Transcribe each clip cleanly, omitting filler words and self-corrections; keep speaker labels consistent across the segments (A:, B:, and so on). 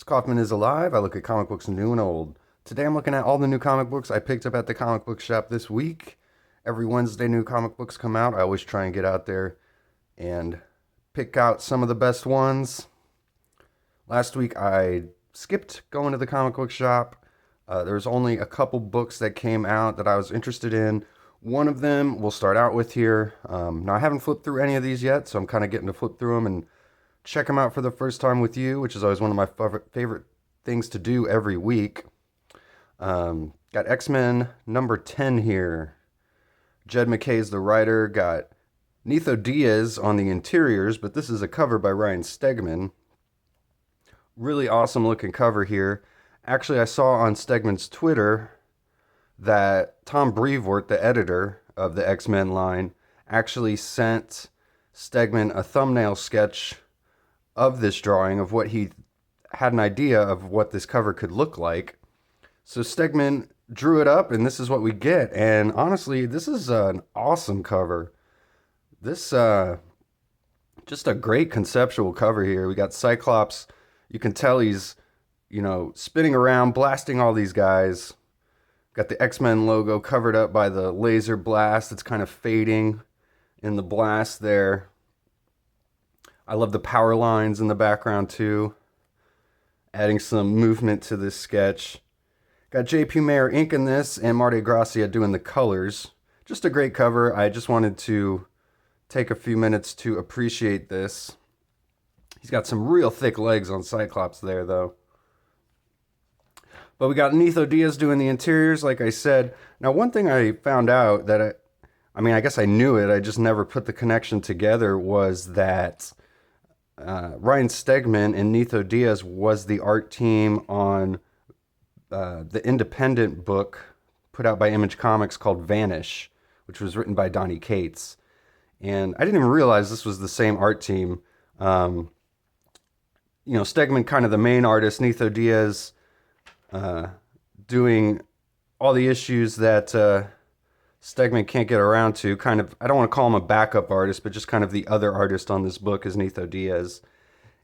A: Kaufman is alive. I look at comic books new and old. Today I'm looking at all the new comic books I picked up at the comic book shop this week. Every Wednesday new comic books come out. I always try and get out there and pick out some of the best ones. Last week I skipped going to the comic book shop. There was only a couple books that came out that I was interested in. One of them we'll start out with here. Now I haven't flipped through any of these yet, so I'm kind of getting to flip through them and check them out for the first time with you, which is always one of my favorite things to do every week. Got X-Men number 10 here. Jed MacKay's the writer. Got Nitho Diaz on the interiors, but this is a cover by Ryan Stegman. Really awesome looking cover here. Actually, I saw on Stegman's Twitter that Tom Brevoort, the editor of the X-Men line, actually sent Stegman a thumbnail sketch of this drawing of what he had an idea of what this cover could look like. So Stegman drew it up and this is what we get. And honestly, this is an awesome cover. This just a great conceptual cover here. We got Cyclops. You can tell he's, spinning around, blasting all these guys. Got the X-Men logo covered up by the laser blast. It's kind of fading in the blast there. I love the power lines in the background too, adding some movement to this sketch. Got J.P. Mayer inking this and Marte Gracia doing the colors. Just a great cover. I just wanted to take a few minutes to appreciate this. He's got some real thick legs on Cyclops there though. But we got Nitho Diaz doing the interiors, like I said. Now, one thing I found out that I guess I knew it, I just never put the connection together, was that Ryan Stegman and Nitho Diaz was the art team on the independent book put out by Image Comics called Vanish, which was written by Donny Cates. And I didn't even realize this was the same art team. Stegman kind of the main artist, Nitho Diaz doing all the issues that Stegman can't get around to. Kind of, I don't want to call him a backup artist, but just kind of the other artist on this book is Nitho Diaz.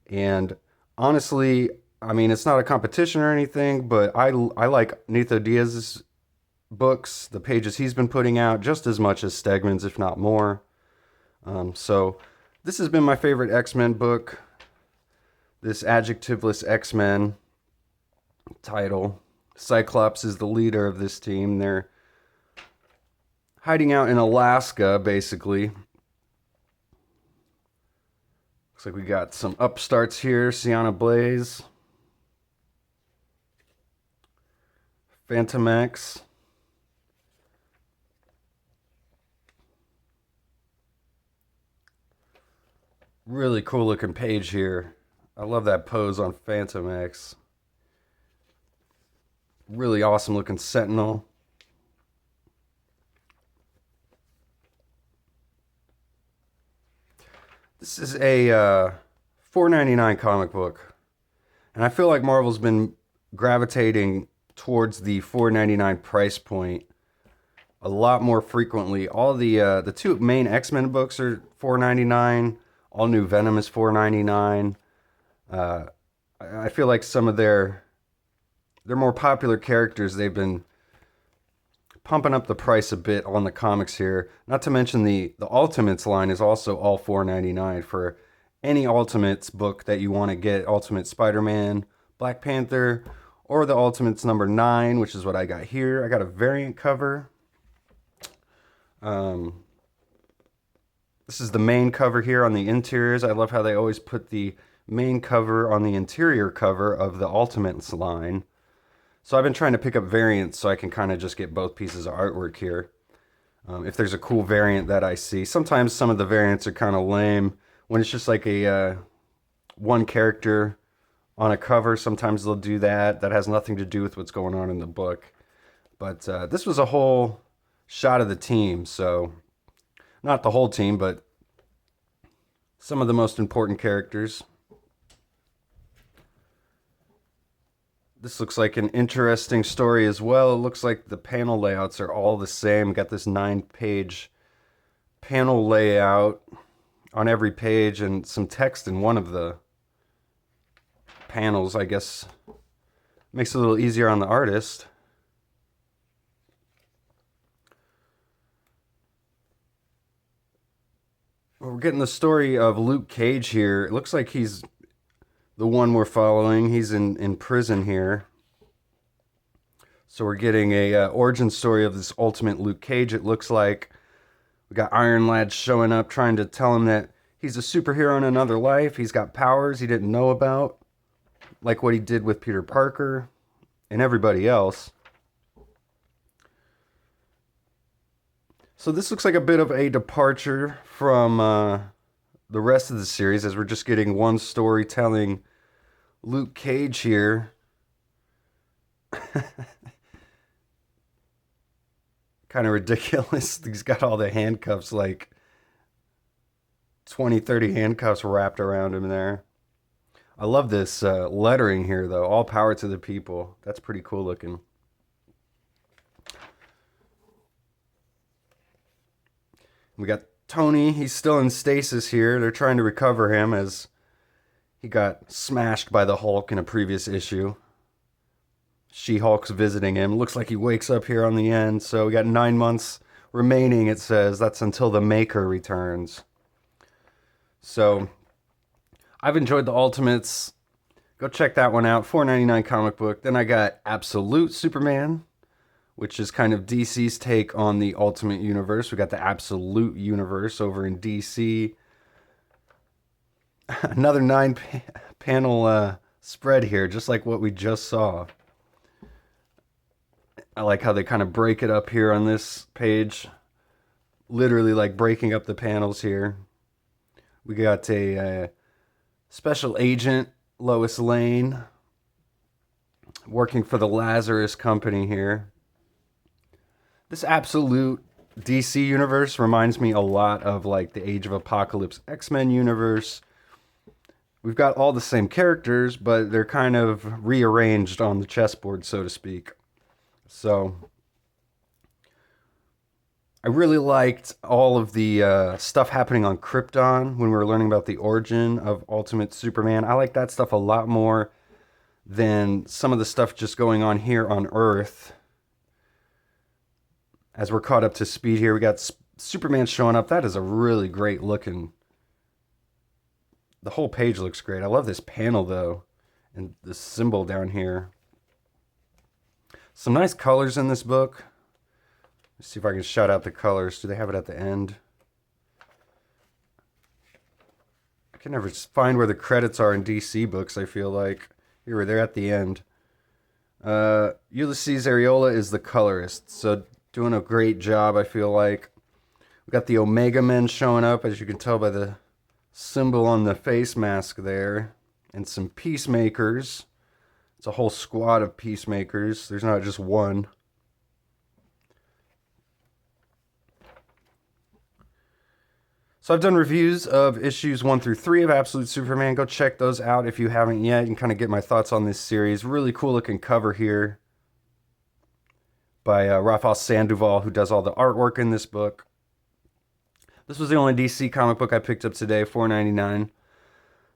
A: And honestly, it's not a competition or anything, but I like Nitho Diaz's books, the pages he's been putting out, just as much as Stegman's, if not more. So this has been my favorite X-Men book. This adjectiveless X-Men title. Cyclops is the leader of this team. They're hiding out in Alaska, basically. Looks like we got some upstarts here. Sienna Blaze. Phantom X. Really cool looking page here. I love that pose on Phantom X. Really awesome looking Sentinel. This is a $4.99 comic book. And I feel like Marvel's been gravitating towards the $4.99 price point a lot more frequently. All the two main X-Men books are $4.99. All New Venom is $4.99. I feel like some of their more popular characters, they've been pumping up the price a bit on the comics here. Not to mention the Ultimates line is also all $4.99 for any Ultimates book that you want to get. Ultimate Spider-Man, Black Panther, or the Ultimates number 9, which is what I got here. I got a variant cover. This is the main cover here on the interiors. I love how they always put the main cover on the interior cover of the Ultimates line. So I've been trying to pick up variants so I can kind of just get both pieces of artwork here. If there's a cool variant that I see. Sometimes some of the variants are kind of lame. When it's just like a one character on a cover, sometimes they'll do that. That has nothing to do with what's going on in the book. But this was a whole shot of the team. So not the whole team, but some of the most important characters. This looks like an interesting story as well. It looks like the panel layouts are all the same. Got this 9-page panel layout on every page and some text in one of the panels, I guess, makes it a little easier on the artist. Well, we're getting the story of Luke Cage here. It looks like he's the one we're following. He's in prison here. So we're getting a origin story of this ultimate Luke Cage, it looks like. We got Iron Lad showing up, trying to tell him that he's a superhero in another life. He's got powers he didn't know about, like what he did with Peter Parker and everybody else. So this looks like a bit of a departure from the rest of the series, as we're just getting one story telling Luke Cage here. Kind of ridiculous. He's got all the handcuffs, like 20, 30 handcuffs wrapped around him there. I love this lettering here, though. All power to the people. That's pretty cool looking. We got Tony. He's still in stasis here. They're trying to recover him as he got smashed by the Hulk in a previous issue. She-Hulk's visiting him. Looks like he wakes up here on the end. So we got 9 months remaining, it says. That's until the Maker returns. So I've enjoyed the Ultimates. Go check that one out. $4.99 comic book. Then I got Absolute Superman, which is kind of DC's take on the Ultimate Universe. We got the Absolute Universe over in DC. Another 9-panel spread here, just like what we just saw. I like how they kind of break it up here on this page. Literally like breaking up the panels here. We got a special agent, Lois Lane, working for the Lazarus Company here. This Absolute DC universe reminds me a lot of like the Age of Apocalypse X-Men universe. We've got all the same characters, but they're kind of rearranged on the chessboard, so to speak. So I really liked all of the stuff happening on Krypton when we were learning about the origin of Ultimate Superman. I like that stuff a lot more than some of the stuff just going on here on Earth. As we're caught up to speed here, we got Superman showing up. That is a really great looking... The whole page looks great. I love this panel, though, and the symbol down here. Some nice colors in this book. Let's see if I can shout out the colors. Do they have it at the end? I can never find where the credits are in DC books, I feel like. Here, they're at the end. Ulysses Areola is the colorist, so doing a great job, I feel like. We got the Omega Men showing up, as you can tell by the symbol on the face mask there. And some Peacemakers. It's a whole squad of Peacemakers. There's not just one. So I've done reviews of issues 1 through 3 of Absolute Superman. Go check those out if you haven't yet. You can kind of get my thoughts on this series. Really cool looking cover here by Rafael Sandoval, who does all the artwork in this book. This was the only DC comic book I picked up today, $4.99.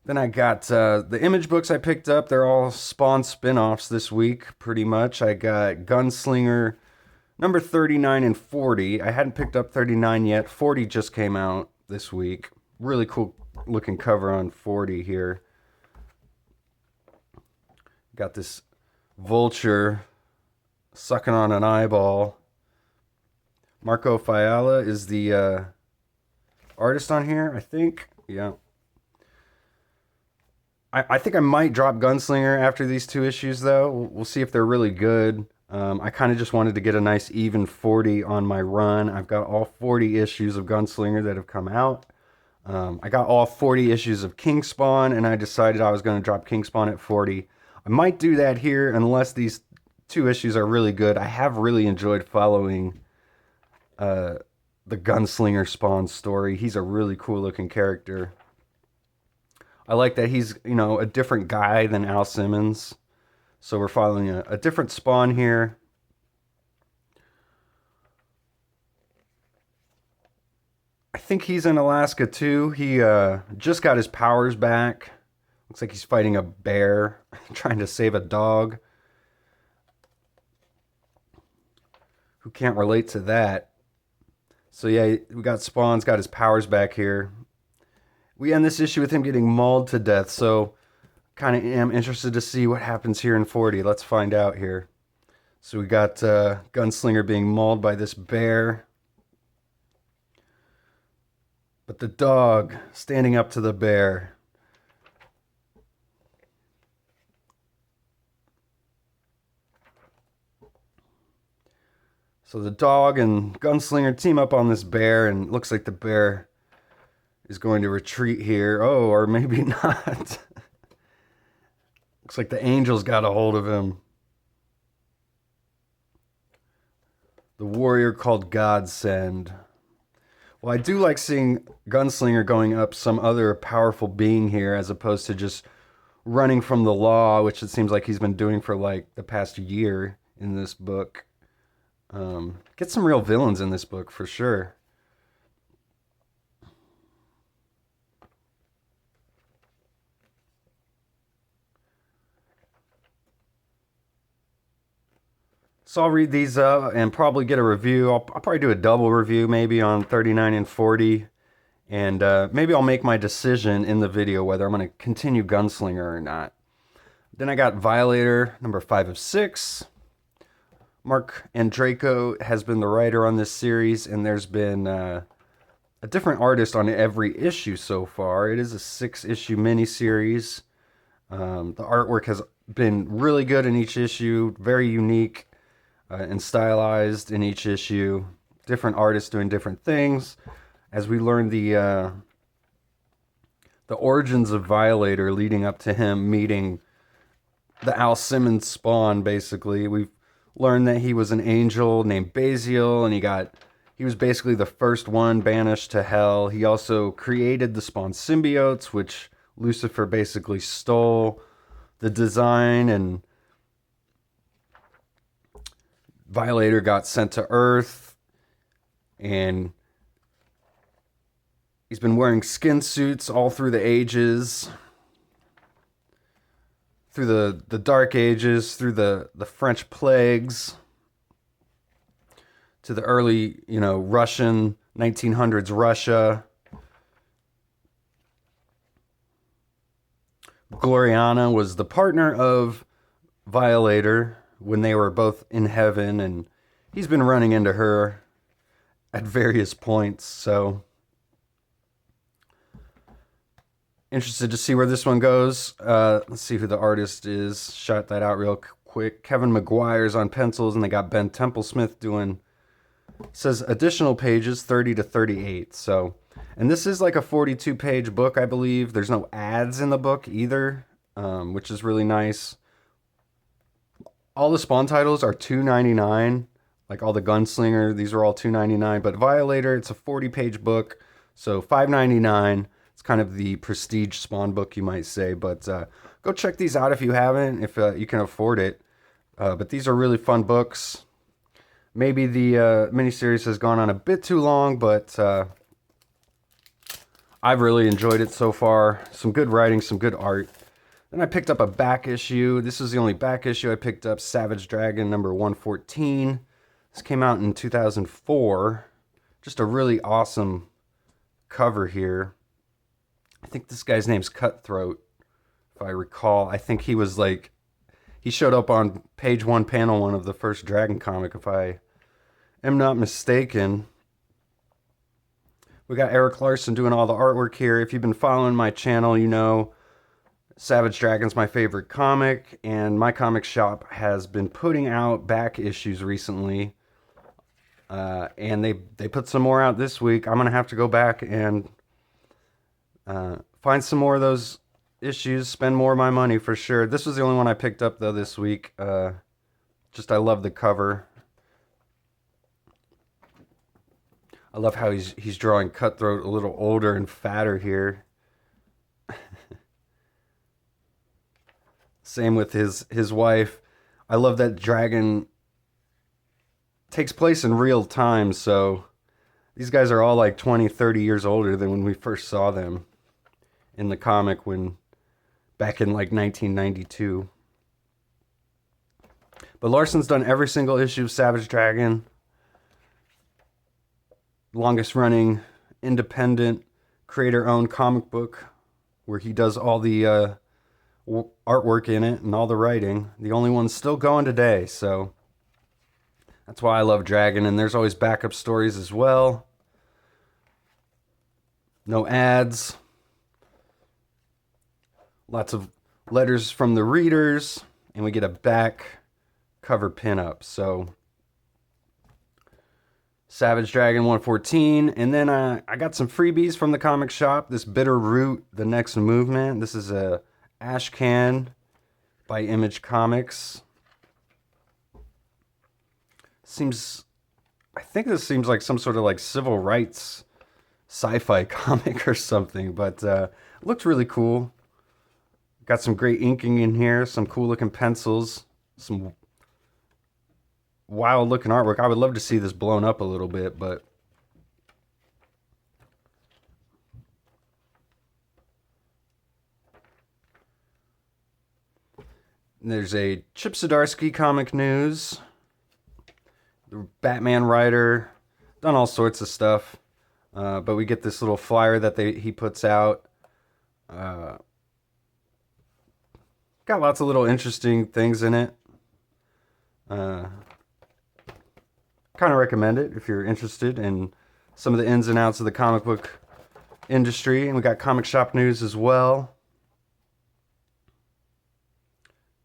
A: Then I got the Image books I picked up. They're all Spawn spin-offs this week, pretty much. I got Gunslinger number 39 and 40. I hadn't picked up 39 yet. 40 just came out this week. Really cool looking cover on 40 here. Got this vulture sucking on an eyeball. Marco Fiala is the artist on here, I think. Yeah. I think I might drop Gunslinger after these 2 issues, though. We'll see if they're really good. I kind of just wanted to get a nice even 40 on my run. I've got all 40 issues of Gunslinger that have come out. I got all 40 issues of King Spawn, and I decided I was going to drop King Spawn at 40. I might do that here unless these 2 issues are really good. I have really enjoyed following the Gunslinger Spawn story. He's a really cool looking character. I like that he's, you know, a different guy than Al Simmons. So we're following a different Spawn here. I think he's in Alaska too. He just got his powers back. Looks like he's fighting a bear, trying to save a dog. Who can't relate to that? So yeah, we got Spawn's got his powers back here. We end this issue with him getting mauled to death, so kind of am interested to see what happens here in 40. Let's find out here. So we got Gunslinger being mauled by this bear. But the dog standing up to the bear. So the dog and Gunslinger team up on this bear, and it looks like the bear is going to retreat here. Oh, or maybe not. Looks like the angels got a hold of him. The warrior called Godsend. Well, I do like seeing Gunslinger going up some other powerful being here as opposed to just running from the law, which it seems like he's been doing for like the past year in this book. Get some real villains in this book for sure. So I'll read these up and probably get a review. I'll probably do a double review maybe on 39 and 40. And maybe I'll make my decision in the video whether I'm going to continue Gunslinger or not. Then I got Violator, number 5 of 6. Mark Andreyko has been the writer on this series, and there's been a different artist on every issue so far. It is a 6-issue miniseries. The artwork has been really good in each issue, very unique and stylized in each issue. Different artists doing different things. As we learn the origins of Violator leading up to him meeting the Al Simmons Spawn, basically. We've learned that he was an angel named Baziel, and he was basically the first one banished to hell. He also created the Spawn symbiotes, which Lucifer basically stole the design, and Violator got sent to Earth, and he's been wearing skin suits all through the ages, through the Dark Ages, through the French plagues, to the early, Russian 1900s Russia. Gloriana was the partner of Violator when they were both in heaven, and he's been running into her at various points, so interested to see where this one goes. Let's see who the artist is. Shout that out real quick. Kevin McGuire's on pencils, and they got Ben Templesmith doing, says additional pages 30 to 38. So, and this is like a 42-page book, I believe. There's no ads in the book either, which is really nice. All the Spawn titles are $2.99. Like all the Gunslinger, these are all $2.99. But Violator, it's a 40-page book, so $5.99. It's kind of the prestige Spawn book, you might say. But go check these out if you haven't, if you can afford it. But these are really fun books. Maybe the miniseries has gone on a bit too long, but I've really enjoyed it so far. Some good writing, some good art. Then I picked up a back issue. This is the only back issue I picked up. Savage Dragon number 114. This came out in 2004. Just a really awesome cover here. I think this guy's name's Cutthroat, if I recall. I think he was like, he showed up on page 1, panel 1 of the first Dragon comic, if I am not mistaken. We got Eric Larson doing all the artwork here. If you've been following my channel, you know Savage Dragon's my favorite comic, and my comic shop has been putting out back issues recently. And they put some more out this week. I'm going to have to go back and find some more of those issues, spend more of my money for sure. This was the only one I picked up, though, this week. Just, I love the cover. I love how he's drawing Cutthroat a little older and fatter here. Same with his wife. I love that Dragon takes place in real time, so these guys are all like 20, 30 years older than when we first saw them in the comic, when back in like 1992. But Larson's done every single issue of Savage Dragon. Longest running independent creator-owned comic book where he does all the artwork in it and all the writing. The only one still going today, so that's why I love Dragon. And there's always backup stories as well. No ads. Lots of letters from the readers, and we get a back cover pinup. So Savage Dragon 114. And then I got some freebies from the comic shop. This Bitter Root, The Next Movement. This is a Ash Can by Image Comics. I think this seems like some sort of like civil rights sci-fi comic or something, but it looks really cool. Got some great inking in here, some cool looking pencils, some wild looking artwork. I would love to see this blown up a little bit, but there's a Chip Zdarsky comic news. The Batman writer, done all sorts of stuff. But we get this little flyer that he puts out. Got lots of little interesting things in it. Kind of recommend it if you're interested in some of the ins and outs of the comic book industry. And we got comic shop news as well.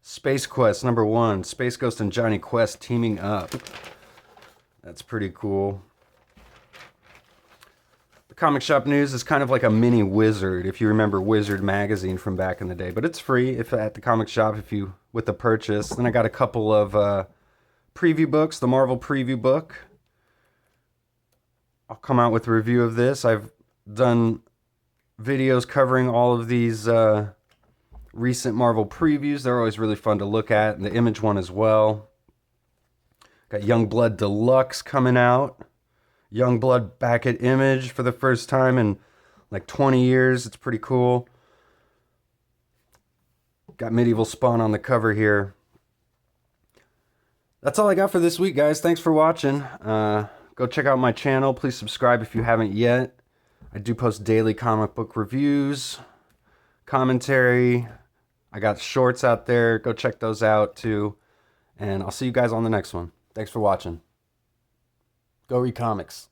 A: Space Quest #1. Space Ghost and Johnny Quest teaming up. That's pretty cool. The comic shop news is kind of like a mini Wizard, if you remember Wizard magazine from back in the day. But it's free if at the comic shop with the purchase. Then I got a couple of preview books. The Marvel preview book. I'll come out with a review of this. I've done videos covering all of these recent Marvel previews. They're always really fun to look at. And the Image one as well. Got Youngblood Deluxe coming out. Youngblood back at Image for the first time in like 20 years. It's pretty cool. Got Medieval Spawn on the cover here. That's all I got for this week, guys. Thanks for watching. Go check out my channel. Please subscribe if you haven't yet. I do post daily comic book reviews, commentary. I got shorts out there. Go check those out too. And I'll see you guys on the next one. Thanks for watching. Go read comics.